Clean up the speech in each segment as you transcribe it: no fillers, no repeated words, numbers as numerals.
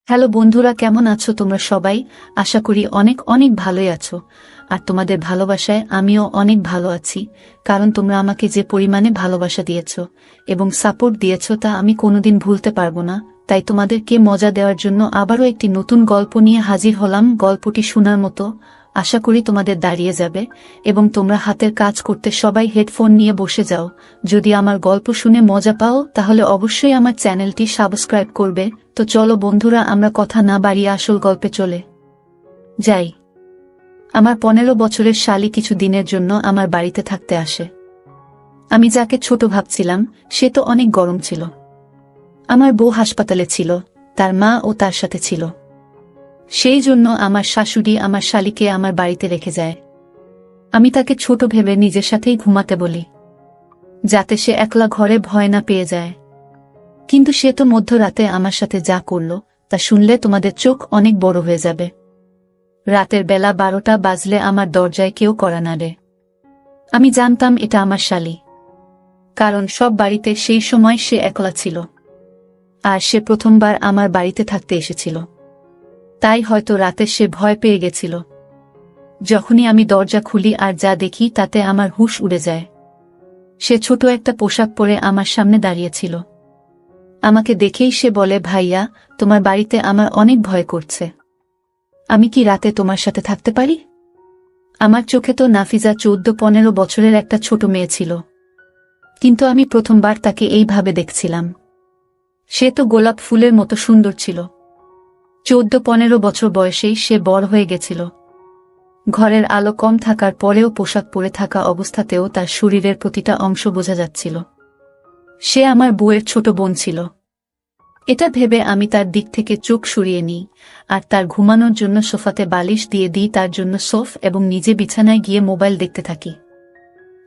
Hello বন্ধুরা, কেমন আছো তোমরা সবাই? আশা করি অনেক অনেক ভালোই আছো। আর তোমাদের ভালোবাসায় আমিও অনেক ভালো আছি, কারণ তোমরা আমাকে যে পরিমাণে ভালোবাসা দিয়েছো এবং সাপোর্ট দিয়েছো তা আমি কোনোদিন ভুলতে পারবো না। তাই তোমাদেরকে মজা দেওয়ার জন্য আবারও একটি নতুন গল্প নিয়ে হাজির হলাম। গল্পটি শোনার মতো, আশা করি তোমাদের দাঁড়িয়ে যাবে এবং তোমরা হাতের কাজ করতে সবাই হেডফোন নিয়ে বসে যাও। যদি আমার গল্প শুনে মজা পাও তাহলে অবশ্যই আমার চ্যানেলটি সাবস্ক্রাইব করবে। তো চলো বন্ধুরা, আমরা কথা না বাড়িয়ে আসল গল্পে চলে যাই। আমার 15 বছরের শালী কিছু দিনের জন্য আমার বাড়িতে থাকতে আসে। আমি যাকে ছোট ভাবছিলাম সে তো অনেক গরম ছিল। আমার বউ হাসপাতালে ছিল, তার মা ও তার সাথে ছিল। সেই জন্য আমার শাশুড়ি আমার শালীকে আমার বাড়িতে রেখে যায়। আমি তাকে ছোট ভেবে নিজের সাথেই ঘুমাতে বলি, যাতে সে একলা ঘরে ভয় না পেয়ে যায়। কিন্তু সে তো মধ্যরাতে আমার সাথে যা করল তা শুনলে তোমাদের চোখ অনেক বড় হয়ে যাবে। রাতের বেলা 12টা বাজলে আমার দরজায় কেউ কড়া নাড়ে। আমি জানতাম এটা আমার শালী, কারণ সব বাড়িতে সেই সময় সে একলা ছিল, আর সে প্রথমবার আমার বাড়িতে থাকতে এসেছিল। তাই হয়তো রাতে সে ভয় পেয়ে গেছিল। যখনই আমি দরজা খুলি আর যা দেখি তাতে আমার হুঁশ উড়ে যায়। সে ছোট একটা পোশাক পরে আমার সামনে দাঁড়িয়েছিল। আমাকে দেখেই সে বলে, ভাইয়া, তোমার বাড়িতে আমার অনেক ভয় করছে। আমি কি রাতে তোমার সাথে থাকতে পারি? আমার চোখে তো নাফিজা 14-15 বছরের একটা ছোট মেয়ে ছিল, কিন্তু আমি প্রথমবার তাকে এইভাবে দেখছিলাম। সে তো গোলাপ ফুলের মতো সুন্দর ছিল। 14-15 বছর বয়সেই সে বড় হয়ে গেছিল। ঘরের আলো কম থাকার পরেও পোশাক পরে থাকা অবস্থাতেও তার শরীরের প্রতিটা অংশ বোঝা যাচ্ছিল। সে আমার বউয়ের ছোট বোন ছিল। এটা ভেবে আমি তার দিক থেকে চোখ সরিয়ে নিই আর তার ঘুমানোর জন্য সোফাতে বালিশ দিয়ে দিই তার জন্য সোফ, এবং নিজে বিছানায় গিয়ে মোবাইল দেখতে থাকি।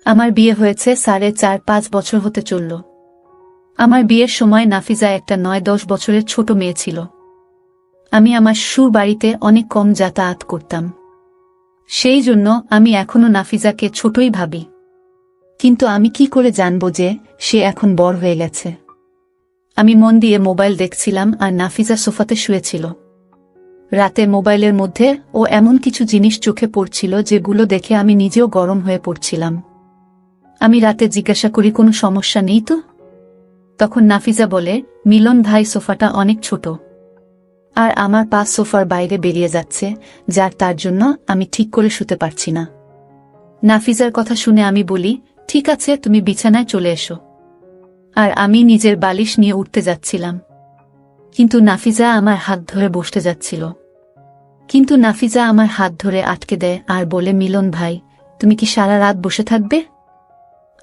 আমার বিয়ে হয়েছে 4.5-5 বছর হতে চলল। আমার বিয়ের সময় নাফিজা একটা 9-10 বছরের ছোট মেয়ে ছিল। আমি আমার শ্বশুর বাড়িতে অনেক কম যাতায়াত করতাম, সেই জন্য আমি এখনো নাফিজাকে ছোটই ভাবি। কিন্তু আমি কি করে জানব যে সে এখন বড় হয়ে গেছে? আমি মন দিয়ে মোবাইল দেখছিলাম আর নাফিজা সোফাতে শুয়েছিল। রাতে মোবাইলের মধ্যে ও এমন কিছু জিনিস চোখে পড়ছিল যেগুলো দেখে আমি নিজেও গরম হয়ে পড়ছিলাম। আমি রাতে জিজ্ঞাসা করি, কোনো সমস্যা নেই তো? তখন নাফিজা বলে, মিলন ভাই, সোফাটা অনেক ছোট আর আমার পা সোফার বাইরে বেরিয়ে যাচ্ছে, যার তার জন্য আমি ঠিক করে শুতে পারছি না। নাফিজার কথা শুনে আমি বলি, ঠিক আছে, তুমি বিছানায় চলে এসো। আর আমি নিজের বালিশ নিয়ে উঠতে যাচ্ছিলাম, কিন্তু নাফিজা আমার হাত ধরে বসতে যাচ্ছিল। কিন্তু নাফিজা আমার হাত ধরে আটকে দেয় আর বলে, মিলন ভাই, তুমি কি সারা রাত বসে থাকবে?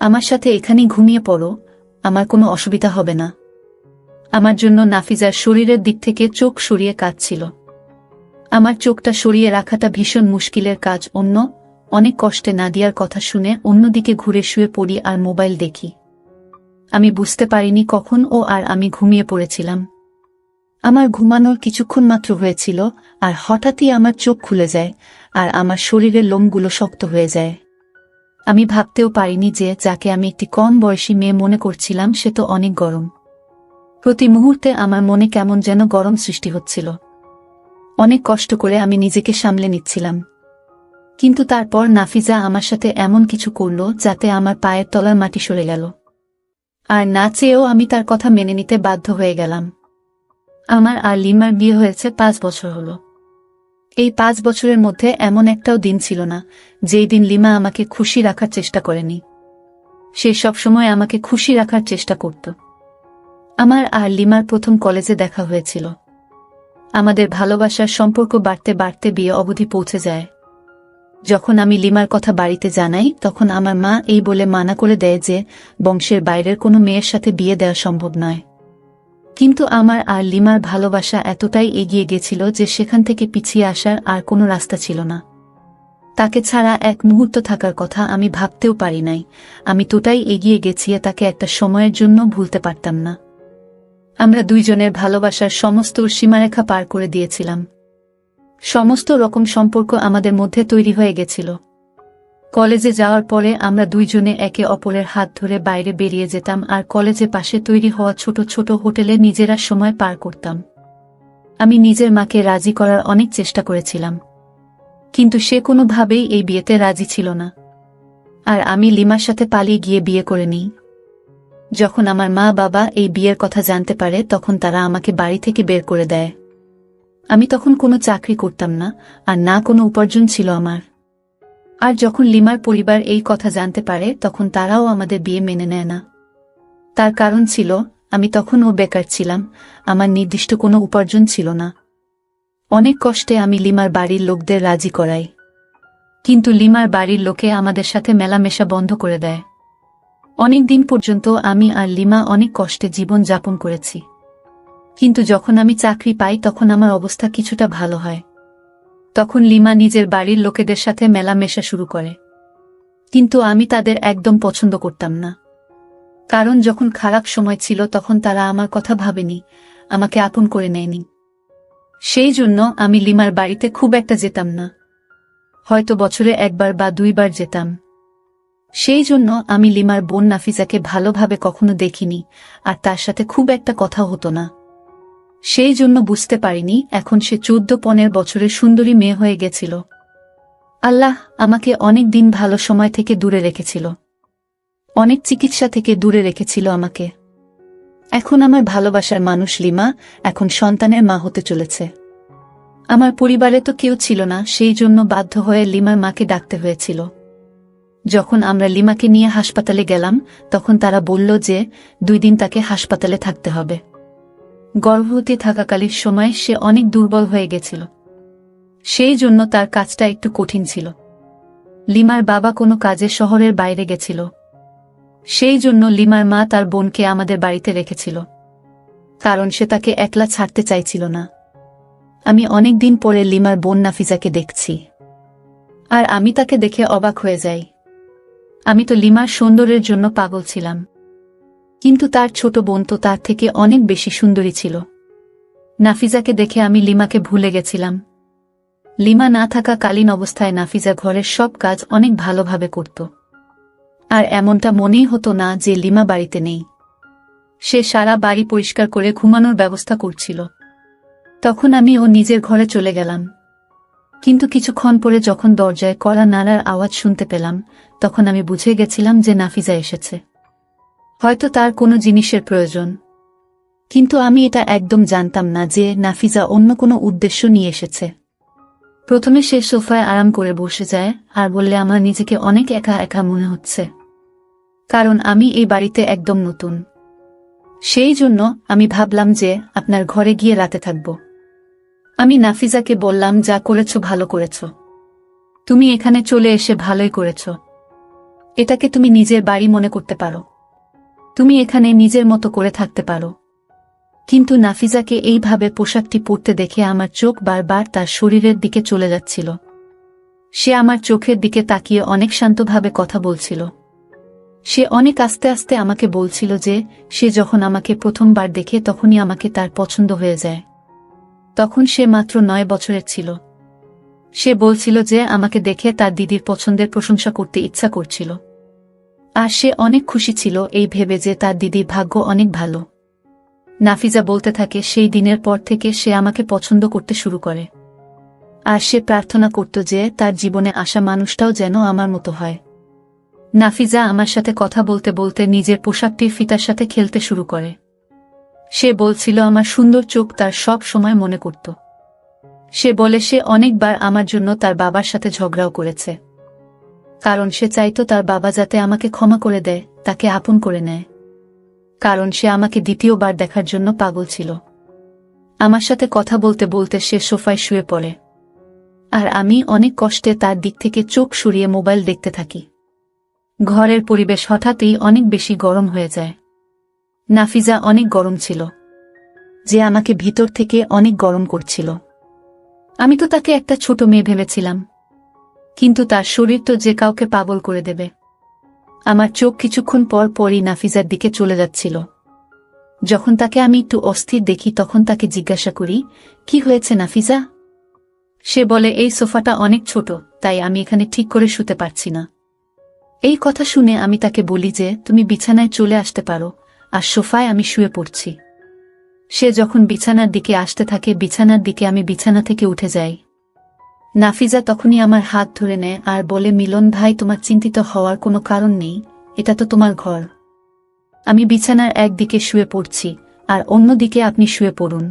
আমার সাথে এখানেই ঘুমিয়ে পড়ো, আমার কোনো অসুবিধা হবে না। আমার জন্য নাফিজার শরীরের দিক থেকে চোখ সরিয়ে কাঁদছিল। আমার চোখটা সরিয়ে রাখাটা ভীষণ মুশকিলের কাজ। অনেক কষ্টে নাদিয়ার কথা শুনে অন্যদিকে ঘুরে শুয়ে পড়ি আর মোবাইল দেখি। আমি বুঝতে পারিনি কখন ও আর আমি ঘুমিয়ে পড়েছিলাম। আমার ঘুমানোর কিছুক্ষণ মাত্র হয়েছিল আর হঠাৎই আমার চোখ খুলে যায় আর আমার শরীরের লোমগুলো শক্ত হয়ে যায়। আমি ভাবতেও পারিনি যে যাকে আমি একটি কম বয়সী মেয়ে মনে করছিলাম সে তো অনেক গরম। প্রতি মুহূর্তে আমার মনে কেমন যেন গরম সৃষ্টি হচ্ছিল। অনেক কষ্ট করে আমি নিজেকে সামলে নিচ্ছিলাম, কিন্তু তারপর নাফিজা আমার সাথে এমন কিছু করল যাতে আমার পায়ের তলার মাটি সরে গেল। আর না চেয়েও আমি তার কথা মেনে নিতে বাধ্য হয়ে গেলাম। আমার আর লিমার বিয়ে হয়েছে 5 বছর হলো। এই 5 বছরের মধ্যে এমন একটাও দিন ছিল না যেই দিন লিমা আমাকে খুশি রাখার চেষ্টা করেনি। সে সবসময় আমাকে খুশি রাখার চেষ্টা করত। আমার আর লিমার প্রথম কলেজে দেখা হয়েছিল। আমাদের ভালোবাসার সম্পর্ক বাড়তে বাড়তে বিয়ে অবধি পৌঁছে যায়। যখন আমি লিমার কথা বাড়িতে জানাই তখন আমার মা এই বলে মানা করে দেয় যে বংশের বাইরের কোনো মেয়ের সাথে বিয়ে দেওয়া সম্ভব নয়। কিন্তু আমার আর লিমার ভালোবাসা এতটাই এগিয়ে গেছিল যে সেখান থেকে পিছিয়ে আসার আর কোনো রাস্তা ছিল না। তাকে ছাড়া এক মুহূর্ত থাকার কথা আমি ভাবতেও পারি নাই। আমি তোটাই এগিয়ে গেছি, তাকে একটা সময়ের জন্য ভুলতে পারতাম না। আমরা দুইজনের ভালোবাসার সমস্ত সীমারেখা পার করে দিয়েছিলাম। সমস্ত রকম সম্পর্ক আমাদের মধ্যে তৈরি হয়ে গেছিল। কলেজে যাওয়ার পরে আমরা দুইজনে একে অপরের হাত ধরে বাইরে বেরিয়ে যেতাম আর কলেজে পাশে তৈরি হওয়া ছোট ছোট হোটেলে নিজেরা সময় পার করতাম। আমি নিজের মাকে রাজি করার অনেক চেষ্টা করেছিলাম, কিন্তু সে কোনোভাবেই এই বিয়েতে রাজি ছিল না। আর আমি লিমার সাথে পালিয়ে গিয়ে বিয়ে করে নিই। যখন আমার মা বাবা এই বিয়ের কথা জানতে পারে তখন তারা আমাকে বাড়ি থেকে বের করে দেয়। আমি তখন কোনো চাকরি করতাম না, আর না কোনো উপার্জন ছিল আমার। আর যখন লিমার পরিবার এই কথা জানতে পারে তখন তারাও আমাদের বিয়ে মেনে নেয় না। তার কারণ ছিল আমি তখনও বেকার ছিলাম, আমার নির্দিষ্ট কোনো উপার্জন ছিল না। অনেক কষ্টে আমি লিমার বাড়ির লোকদের রাজি করাই, কিন্তু লিমার বাড়ির লোকে আমাদের সাথে মেলামেশা বন্ধ করে দেয়। অনেক দিন পর্যন্ত আমি আর লিমা অনেক কষ্টে জীবন যাপন করেছি, কিন্তু যখন আমি চাকরি পাই তখন আমার অবস্থা কিছুটা ভালো হয়। তখন লিমা নিজের বাড়ির লোকেদের সাথে মেলামেশা শুরু করে, কিন্তু আমি তাদের একদম পছন্দ করতাম না। কারণ যখন খারাপ সময় ছিল তখন তারা আমার কথা ভাবেনি, আমাকে আপন করে নেয়নি। সেই জন্য আমি লিমার বাড়িতে খুব একটা যেতাম না, হয়তো বছরে একবার বা দুইবার যেতাম। সেই জন্য আমি লিমার বোন নাফিজাকে ভালোভাবে কখনো দেখিনি, আর তার সাথে খুব একটা কথা হতো না। সেই জন্য বুঝতে পারিনি এখন সে 14-15 বছরের সুন্দরী মেয়ে হয়ে গেছিল। আল্লাহ আমাকে অনেক দিন ভালো সময় থেকে দূরে রেখেছিল, অনেক চিকিৎসা থেকে দূরে রেখেছিল আমাকে। এখন আমার ভালোবাসার মানুষ লিমা এখন সন্তানের মা হতে চলেছে। আমার পরিবারে তো কেউ ছিল না, সেই জন্য বাধ্য হয়ে লিমার মাকে ডাকতে হয়েছিল। যখন আমরা লিমাকে নিয়ে হাসপাতালে গেলাম তখন তারা বলল যে 2 দিন তাকে হাসপাতালে থাকতে হবে। গর্ভবতী থাকাকালীন সময় সে অনেক দুর্বল হয়ে গেছিল, সেই জন্য তার কাজটা একটু কঠিন ছিল। লিমার বাবা কোনো কাজে শহরের বাইরে গেছিল, সেই জন্য লিমার মা তার বোনকে আমাদের বাড়িতে রেখেছিল, কারণ সে তাকে একলা ছাড়তে চাইছিল না। আমি অনেক দিন পরে লিমার বোন নাফিজাকে দেখছি, আর আমি তাকে দেখে অবাক হয়ে যাই। আমি তো লিমার সৌন্দর্যের জন্য পাগল ছিলাম, কিন্তু তার ছোট বোন তো তার থেকে অনেক বেশি সুন্দরী ছিল। নাফিজাকে দেখে আমি লিমাকে ভুলে গেছিলাম। লিমা না থাকা কালীন অবস্থায় নাফিজা ঘরের সব কাজ অনেক ভালোভাবে করত, আর এমনটা মনেই হতো না যে লিমা বাড়িতে নেই। সে সারা বাড়ি পরিষ্কার করে ঘুমানোর ব্যবস্থা করছিল। তখন আমি ও নিজের ঘরে চলে গেলাম, কিন্তু কিছুক্ষণ পরে যখন দরজায় কড়া নাড়ার আওয়াজ শুনতে পেলাম তখন আমি বুঝে গেছিলাম যে নাফিজা এসেছে, হয়তো তার কোনো জিনিসের প্রয়োজন। কিন্তু আমি এটা একদম জানতাম না যে নাফিজা অন্য কোনো উদ্দেশ্য নিয়ে এসেছে। প্রথমে সে সোফায় আরাম করে বসে যায় আর বললে আমার নিজেকে অনেক একা একা মনে হচ্ছে, কারণ আমি এই বাড়িতে একদম নতুন। সেই জন্য আমি ভাবলাম যে আপনার ঘরে গিয়ে রাতে থাকব। আমি নাফিজাকে বললাম যা করেছ ভালো করেছ, তুমি এখানে চলে এসে ভালোই করেছ। এটাকে তুমি নিজের বাড়ি মনে করতে পারো, তুমি এখানে নিজের মতো করে থাকতে পারো। কিন্তু নাফিজাকে এইভাবে পোশাকটি পরতে দেখে আমার চোখ বারবার তার শরীরের দিকে চলে যাচ্ছিল। সে আমার চোখের দিকে তাকিয়ে অনেক শান্তভাবে কথা বলছিল। সে অনেক আস্তে আস্তে আমাকে বলছিল যে সে যখন আমাকে প্রথমবার দেখে তখনই আমাকে তার পছন্দ হয়ে যায়। তখন সে মাত্র 9 বছরের ছিল। সে বলছিল যে আমাকে দেখে তার দিদির পছন্দের প্রশংসা করতে ইচ্ছা করছিল, আর সে অনেক খুশি ছিল এই ভেবে যে তার দিদির ভাগ্য অনেক ভালো। নাফিজা বলতে থাকে সেই দিনের পর থেকে সে আমাকে পছন্দ করতে শুরু করে, আর সে প্রার্থনা করত যে তার জীবনে আসা মানুষটাও যেন আমার মতো হয়। নাফিজা আমার সাথে কথা বলতে বলতে নিজের পোশাকটির ফিতার সাথে খেলতে শুরু করে। সে বলছিল আমার সুন্দর চোখ তার সব সময় মনে করত। সে বলে সে অনেকবার আমার জন্য তার বাবার সাথে ঝগড়াও করেছে, কারণ সে চাইতো তার বাবা যাতে আমাকে ক্ষমা করে দেয়, তাকে আপন করে নেয়, কারণ সে আমাকে দ্বিতীয়বার দেখার জন্য পাগল ছিল। আমার সাথে কথা বলতে বলতে সে সোফায় শুয়ে পড়ে, আর আমি অনেক কষ্টে তার দিক থেকে চোখ সরিয়ে মোবাইল দেখতে থাকি। ঘরের পরিবেশ হঠাৎই অনেক বেশি গরম হয়ে যায়। নাফিজা অনেক গরম ছিল, যে আমাকে ভিতর থেকে অনেক গরম করছিল। আমি তো তাকে একটা ছোট মেয়ে ভেবেছিলাম, কিন্তু তার শরীর তো যে কাউকে পাগল করে দেবে। আমার চোখ কিছুক্ষণ পর পরই নাফিজার দিকে চলে যাচ্ছিল। যখন তাকে আমি একটু অস্থির দেখি তখন তাকে জিজ্ঞাসা করি, কি হয়েছে নাফিজা? সে বলে এই সোফাটা অনেক ছোট, তাই আমি এখানে ঠিক করে শুতে পারছি না। এই কথা শুনে আমি তাকে বলি যে তুমি বিছানায় চলে আসতে পারো, আর সোফায় আমি শুয়ে পড়ছি। সে যখন বিছানার দিকে আসতে থাকে বিছানার দিকে আমি বিছানা থেকে উঠে যাই। নাফিজা তখনই আমার হাত ধরে নেয় আর বলে, মিলন ভাই, তোমার চিন্তিত হওয়ার কোনো কারণ নেই, এটা তো তোমার ঘর। আমি বিছানার একদিকে শুয়ে পড়ছি আর অন্যদিকে আপনি শুয়ে পড়ুন।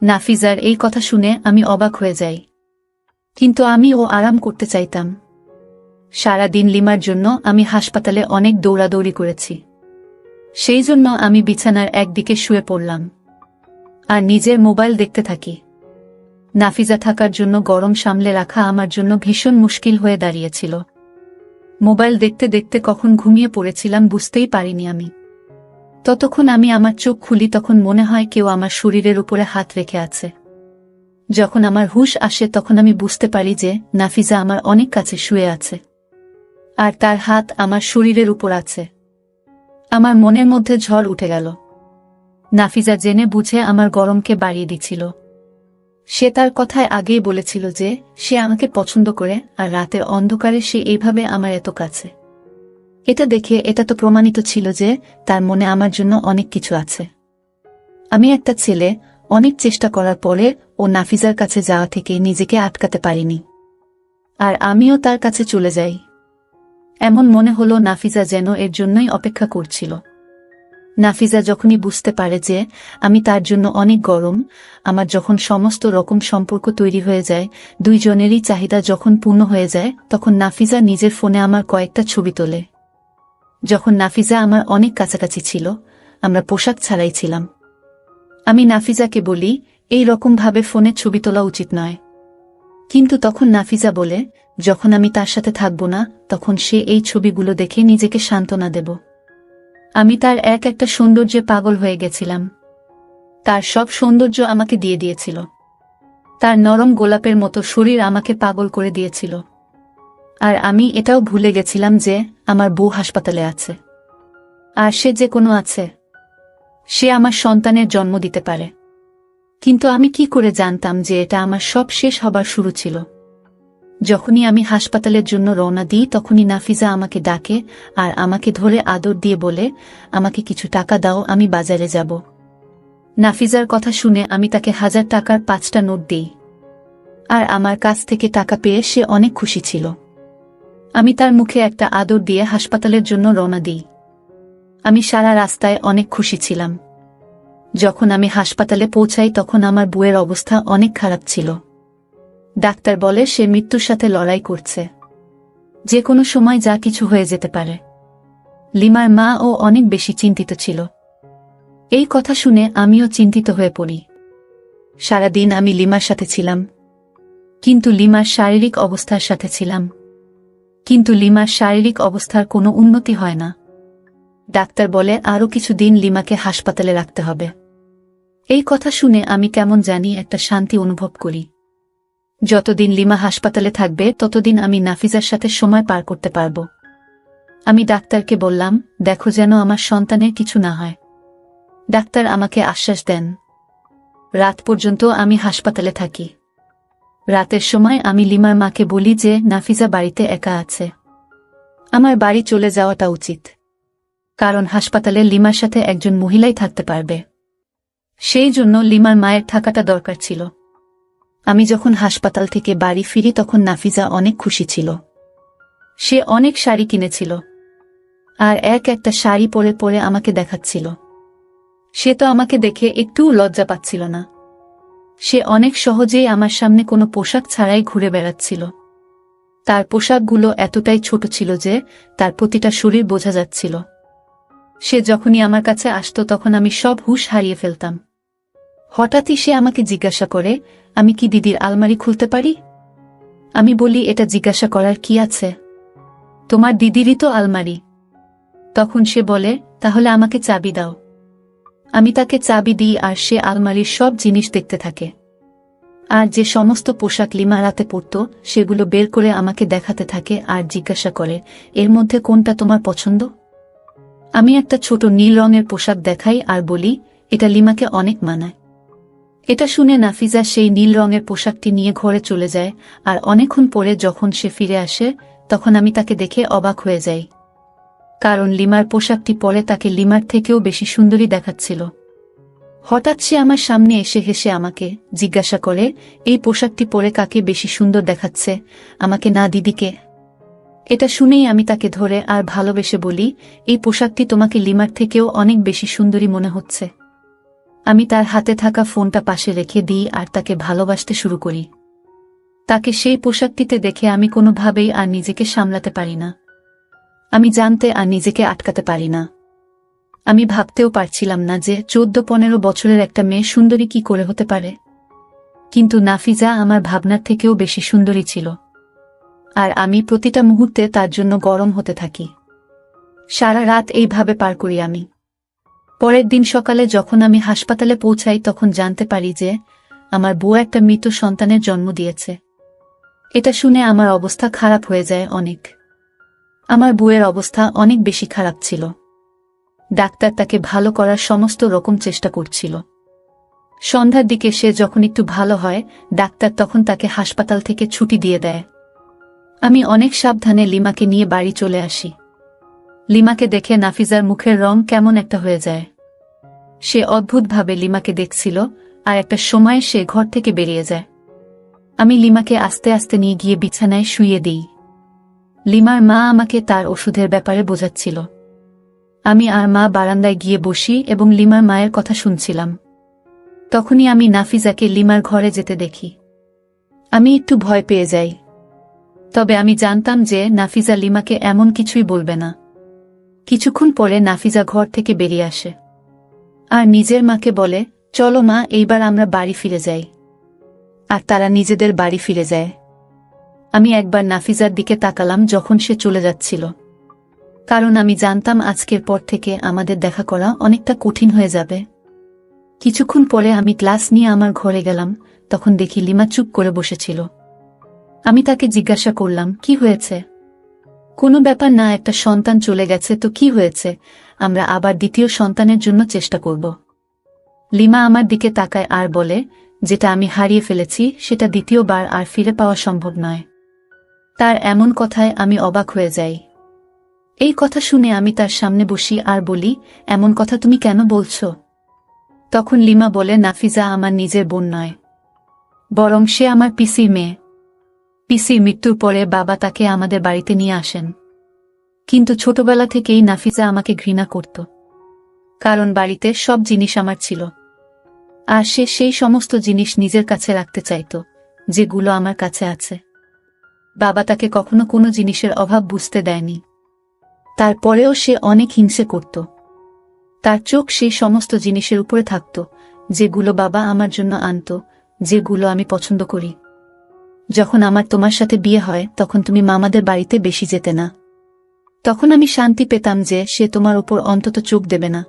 নাফিজার এই কথা শুনে আমি অবাক হয়ে যাই, কিন্তু আমি আরাম করতে চাইতাম। সারা দিন লিমার জন্য আমি হাসপাতালে অনেক দৌড়াদৌড়ি করেছি, সেই জন্য আমি বিছানার একদিকে শুয়ে পড়লাম আর নিজের মোবাইল দেখতে থাকি। নাফিজা থাকার জন্য গরম সামলে রাখা আমার জন্য ভীষণ মুশকিল হয়ে দাঁড়িয়েছিল। মোবাইল দেখতে দেখতে কখন ঘুমিয়ে পড়েছিলাম বুঝতেই পারিনি আমি। ততক্ষণ আমি আমার চোখ খুলি তখন মনে হয় কেউ আমার শরীরের উপরে হাত রেখে আছে। যখন আমার হুঁশ আসে তখন আমি বুঝতে পারি যে নাফিজা আমার অনেক কাছে শুয়ে আছে আর তার হাত আমার শরীরের উপর আছে। আমার মনের মধ্যে ঝড় উঠে গেল। নাফিজা জেনে বুঝে আমার গরমকে বাড়িয়ে দিছিল। সে তার কথায় আগেই বলেছিল যে সে আমাকে পছন্দ করে, আর রাতের অন্ধকারে সে এইভাবে আমার এত কাছে। এটা দেখে এটা তো প্রমাণিত ছিল যে তার মনে আমার জন্য অনেক কিছু আছে। আমি একটা ছেলে, অনেক চেষ্টা করার পরে নাফিজার কাছে যাওয়া থেকে নিজেকে আটকাতে পারিনি, আর আমিও তার কাছে চলে যাই। এমন মনে হলো নাফিজা যেন এর জন্যই অপেক্ষা করছিল। নাফিজা যখনই বুঝতে পারে যে আমি তার জন্য অনেক গরম, আমার যখন সমস্ত রকম সম্পর্ক তৈরি হয়ে যায়, দুইজনেরই চাহিদা যখন পূর্ণ হয়ে যায়, তখন নাফিজা নিজের ফোনে আমার কয়েকটা ছবি তোলে। যখন নাফিজা আমার অনেক কাছাকাছি ছিল, আমরা পোশাক ছাড়াই ছিলাম। আমি নাফিজাকে বলি, এই রকমভাবে ফোনে ছবি তোলা উচিত নয়। কিন্তু তখন নাফিজা বলে, যখন আমি তার সাথে থাকব না তখন সে এই ছবিগুলো দেখে নিজেকে সান্ত্বনা দেব। আমি তার এক একটা সৌন্দর্যে পাগল হয়ে গেছিলাম। তার সব সৌন্দর্য আমাকে দিয়ে দিয়েছিল। তার নরম গোলাপের মতো শরীর আমাকে পাগল করে দিয়েছিল। আর আমি এটাও ভুলে গেছিলাম যে আমার বউ হাসপাতালে আছে, আর সে যে কোনো আছে, সে আমার সন্তানের জন্ম দিতে পারে। কিন্তু আমি কি করে জানতাম যে এটা আমার সব শেষ হবার শুরু ছিল। যখনই আমি হাসপাতালের জন্য রওনা দিই তখনই নাফিজা আমাকে ডাকে আর আমাকে ধরে আদর দিয়ে বলে, আমাকে কিছু টাকা দাও, আমি বাজারে যাব। নাফিজার কথা শুনে আমি তাকে 1000 টাকার 5টা নোট দিই, আর আমার কাছ থেকে টাকা পেয়ে সে অনেক খুশি ছিল। আমি তার মুখে একটা আদর দিয়ে হাসপাতালের জন্য রওনা দিই। আমি সারা রাস্তায় অনেক খুশি ছিলাম। যখন আমি হাসপাতালে পৌঁছাই তখন আমার বউয়ের অবস্থা অনেক খারাপ ছিল। ডাক্তার বলে সে মৃত্যুর সাথে লড়াই করছে, যে কোনো সময় যা কিছু হয়ে যেতে পারে। লিমার মা অনেক বেশি চিন্তিত ছিল। এই কথা শুনে আমিও চিন্তিত হয়ে পড়ি। সারাদিন আমি লিমার সাথে ছিলাম, কিন্তু লিমার শারীরিক অবস্থার সাথে ছিলাম, কিন্তু লিমার শারীরিক অবস্থার কোনো উন্নতি হয় না। ডাক্তার বলে আরও কিছুদিন লিমাকে হাসপাতালে রাখতে হবে। এই কথা শুনে আমি কেমন জানি একটা শান্তি অনুভব করি। যতদিন লিমা হাসপাতালে থাকবে ততদিন আমি নাফিজার সাথে সময় পার করতে পারব। আমি ডাক্তারকে বললাম, দেখো যেন আমার সন্তানের কিছু না হয়। ডাক্তার আমাকে আশ্বাস দেন। রাত পর্যন্ত আমি হাসপাতালে থাকি। রাতের সময় আমি লিমার মাকে বলি যে নাফিজা বাড়িতে একা আছে, আমার বাড়ি চলে যাওয়াটা উচিত, কারণ হাসপাতালে লিমার সাথে একজন মহিলাই থাকতে পারবে। সেই জন্য লিমার মায়ের থাকাটা দরকার ছিল। আমি যখন হাসপাতাল থেকে বাড়ি ফিরি তখন নাফিজা অনেক খুশি ছিল। সে অনেক শাড়ি কিনেছিল আর এক একটা শাড়ি পরে পরে আমাকে দেখাচ্ছিল। সে তো আমাকে দেখে একটুও লজ্জা পাচ্ছিল না। সে অনেক সহজেই আমার সামনে কোনো পোশাক ছাড়াই ঘুরে বেড়াচ্ছিল। তার পোশাকগুলো এতটাই ছোট ছিল যে তার প্রতিটা শরীর বোঝা যাচ্ছিল। সে যখনই আমার কাছে আসতো তখন আমি সব হুঁশ হারিয়ে ফেলতাম। হঠাৎই সে আমাকে জিজ্ঞাসা করে, আমি কি দিদির আলমারি খুলতে পারি? আমি বলি, এটা জিজ্ঞাসা করার কি আছে, তোমার দিদিরই তো আলমারি। তখন সে বলে, তাহলে আমাকে চাবি দাও। আমি তাকে চাবি দিই আর সে আলমারির সব জিনিস দেখতে থাকে। আর যে সমস্ত পোশাক লিমা রাতে পরত সেগুলো বের করে আমাকে দেখাতে থাকে আর জিজ্ঞাসা করে, এর মধ্যে কোনটা তোমার পছন্দ? আমি একটা ছোট নীল রঙের পোশাক দেখাই আর বলি, এটা লিমাকে অনেক মানায়। এটা শুনে নাফিজা সেই নীল রঙের পোশাকটি নিয়ে ঘরে চলে যায়, আর অনেকক্ষণ পরে যখন সে ফিরে আসে তখন আমি তাকে দেখে অবাক হয়ে যাই, কারণ লিমার পোশাকটি পরে তাকে লিমার থেকেও বেশি সুন্দরী দেখাচ্ছিল। হঠাৎ সে আমার সামনে এসে হেসে আমাকে জিজ্ঞাসা করে, এই পোশাকটি পরে কাকে বেশি সুন্দর দেখাচ্ছে, আমাকে না দিদিকে? এটা শুনেই আমি তাকে ধরে আর ভালোবেসে বলি, এই পোশাকটি তোমাকে লিমার থেকেও অনেক বেশি সুন্দরী মনে হচ্ছে। আমি তার হাতে থাকা ফোনটা পাশে রেখে দিই আর তাকে ভালোবাসতে শুরু করি। তাকে সেই পোশাকটিতে দেখে আমি কোনোভাবেই আর নিজেকে সামলাতে পারি না। আমি জানতে আর নিজেকে আটকাতে পারি না। আমি ভাবতেও পারছিলাম না যে 14-15 বছরের একটা মেয়ে সুন্দরী কি করে হতে পারে। কিন্তু নাফিজা আমার ভাবনার থেকেও বেশি সুন্দরী ছিল। আর আমি প্রতিটা মুহূর্তে তার জন্য গরম হতে থাকি। সারা রাত এইভাবে পার করি আমি। পরের দিন সকালে যখন আমি হাসপাতালে পৌঁছাই তখন জানতে পারি যে আমার বউ একটা মৃত সন্তানের জন্ম দিয়েছে। এটা শুনে আমার অবস্থা খারাপ হয়ে যায় অনেক। আমার বউয়ের অবস্থা অনেক বেশি খারাপ ছিল। ডাক্তার তাকে ভালো করার সমস্ত রকম চেষ্টা করছিল। সন্ধ্যার দিকে সে যখন একটু ভালো হয়, ডাক্তার তখন তাকে হাসপাতাল থেকে ছুটি দিয়ে দেয়। আমি অনেক সাবধানে লিমাকে নিয়ে বাড়ি চলে আসি। লিমাকে দেখে নাফিজার মুখের রং কেমন একটা হয়ে যায়। সে অদ্ভুতভাবে লিমাকে দেখছিল আর একটা সময় সে ঘর থেকে বেরিয়ে যায়। আমি লিমাকে আস্তে আস্তে নিয়ে গিয়ে বিছানায় শুইয়ে দিই। লিমার মা আমাকে তার ওষুধের ব্যাপারে বোঝাচ্ছিল। আমি আর মা বারান্দায় গিয়ে বসি এবং লিমার মায়ের কথা শুনছিলাম। তখনই আমি নাফিজাকে লিমার ঘরে যেতে দেখি। আমি একটু ভয় পেয়ে যাই। তবে আমি জানতাম যে নাফিজা লিমাকে এমন কিছুই বলবে না। কিছুক্ষণ পরে নাফিজা ঘর থেকে বেরিয়ে আসে আর নিজের মাকে বলে, চলো মা, এইবার আমরা বাড়ি ফিরে যাই। আর তারা নিজেদের বাড়ি ফিরে যায়। আমি একবার নাফিজার দিকে তাকালাম যখন সে চলে যাচ্ছিল, কারণ আমি জানতাম আজকের পর থেকে আমাদের দেখা করা অনেকটা কঠিন হয়ে যাবে। কিছুক্ষণ পরে আমি ক্লাস নিয়ে আমার ঘরে গেলাম, তখন দেখি লিমা চুপ করে বসেছিল। আমি তাকে জিজ্ঞাসা করলাম, কি হয়েছে? কোনো ব্যাপার না, একটা সন্তান চলে গেছে তো কি হয়েছে, আমরা আবার দ্বিতীয় সন্তানের জন্য চেষ্টা করব। লিমা আমার দিকে তাকায় আর বলে, যেটা আমি হারিয়ে ফেলেছি সেটা দ্বিতীয়বার আর ফিরে পাওয়া সম্ভব নয়। তার এমন কথায় আমি অবাক হয়ে যাই। এই কথা শুনে আমি তার সামনে বসি আর বলি, এমন কথা তুমি কেন বলছো? তখন লিমা বলে, নাফিজা আমার নিজের বোন নয়, বরং সে আমার পিসির মেয়ে। পিসির মৃত্যুর পরে বাবা তাকে আমাদের বাড়িতে নিয়ে আসেন। কিন্তু ছোটবেলা থেকেই নাফিজা আমাকে ঘৃণা করত, কারণ বাড়িতে সব জিনিস আমার ছিল আর সে সেই সমস্ত জিনিস নিজের কাছে রাখতে চাইত যেগুলো আমার কাছে আছে। বাবা তাকে কখনো কোনো জিনিসের অভাব বুঝতে দেয়নি। তারপরেও সে অনেক হিংসে করত। তার চোখ সেই সমস্ত জিনিসের উপরে থাকত যেগুলো বাবা আমার জন্য আনত, যেগুলো আমি পছন্দ করি। যখন আমার তোমার সাথে বিয়ে হয় তখন তুমি মামাদের বাড়িতে বেশি যেতে না। তখন আমি শান্তি পেতাম যে সে তোমার উপর অন্তত চোখ দেবে না।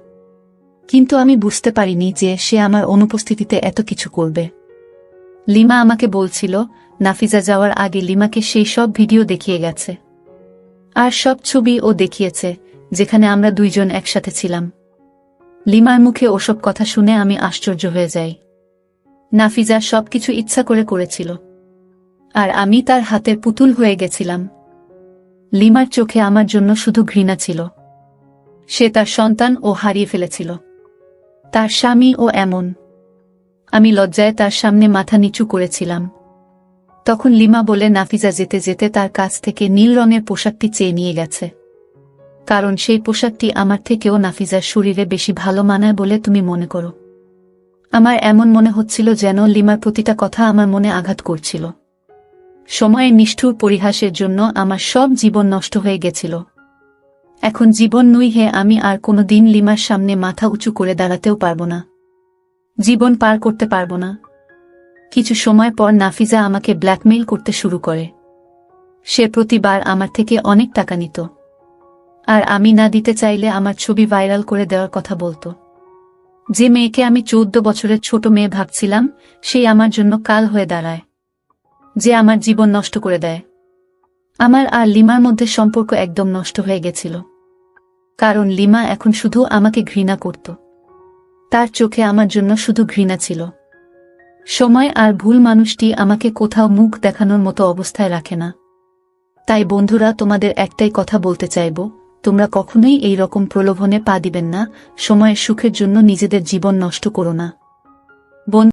কিন্তু আমি বুঝতে পারিনি যে সে আমার অনুপস্থিতিতে এত কিছু করবে। লিমা আমাকে বলছিল, নাফিজা যাওয়ার আগে লিমাকে সেই সব ভিডিও দেখিয়ে গেছে আর সব ছবি ও দেখিয়েছে যেখানে আমরা দুইজন একসাথে ছিলাম। লিমার মুখে ওসব কথা শুনে আমি আশ্চর্য হয়ে যাই। নাফিজা সবকিছু ইচ্ছা করে করেছিল আর আমি তার হাতের পুতুল হয়ে গেছিলাম। লিমার চোখে আমার জন্য শুধু ঘৃণা ছিল। সে তার সন্তান ও হারিয়ে ফেলেছিল, তার স্বামী ও এমন। আমি লজ্জায় তার সামনে মাথা নিচু করেছিলাম। তখন লিমা বলে, নাফিজা যেতে যেতে তার কাছ থেকে নীল রঙের পোশাকটি চেয়ে নিয়ে গেছে, কারণ সেই পোশাকটি আমার থেকেও নাফিজার শরীরে বেশি ভালো মানায় বলে তুমি মনে করো। আমার এমন মনে হচ্ছিল যেন লিমার প্রতিটা কথা আমার মনে আঘাত করছিল। সময়ের নিষ্ঠুর পরিহাসের জন্য আমার সব জীবন নষ্ট হয়ে গেছিল। এখন জীবন নুইহে আমি আর কোনোদিন লিমার সামনে মাথা উঁচু করে দাঁড়াতেও পারব না, জীবন পার করতে পারব না। কিছু সময় পর নাফিজা আমাকে ব্ল্যাকমেইল করতে শুরু করে। সে প্রতিবার আমার থেকে অনেক টাকা নিত আর আমি না দিতে চাইলে আমার ছবি ভাইরাল করে দেওয়ার কথা বলতো। যে মেয়েকে আমি 14 বছরের ছোট মেয়ে ভাবছিলাম, সেই আমার জন্য কাল হয়ে দাঁড়ায়, যে আমার জীবন নষ্ট করে দেয়। আমার আর লিমার মধ্যে সম্পর্ক একদম নষ্ট হয়ে গেছিল, কারণ লিমা এখন শুধু আমাকে ঘৃণা করত। তার চোখে আমার জন্য শুধু ঘৃণা ছিল। সময় আর ভুল মানুষটি আমাকে কোথাও মুখ দেখানোর মতো অবস্থায় রাখে না। তাই বন্ধুরা, তোমাদের একটাই কথা বলতে চাইব, তোমরা কখনোই এই রকম প্রলোভনে পা দিবেন না। সময়ের সুখের জন্য নিজেদের জীবন নষ্ট করো না।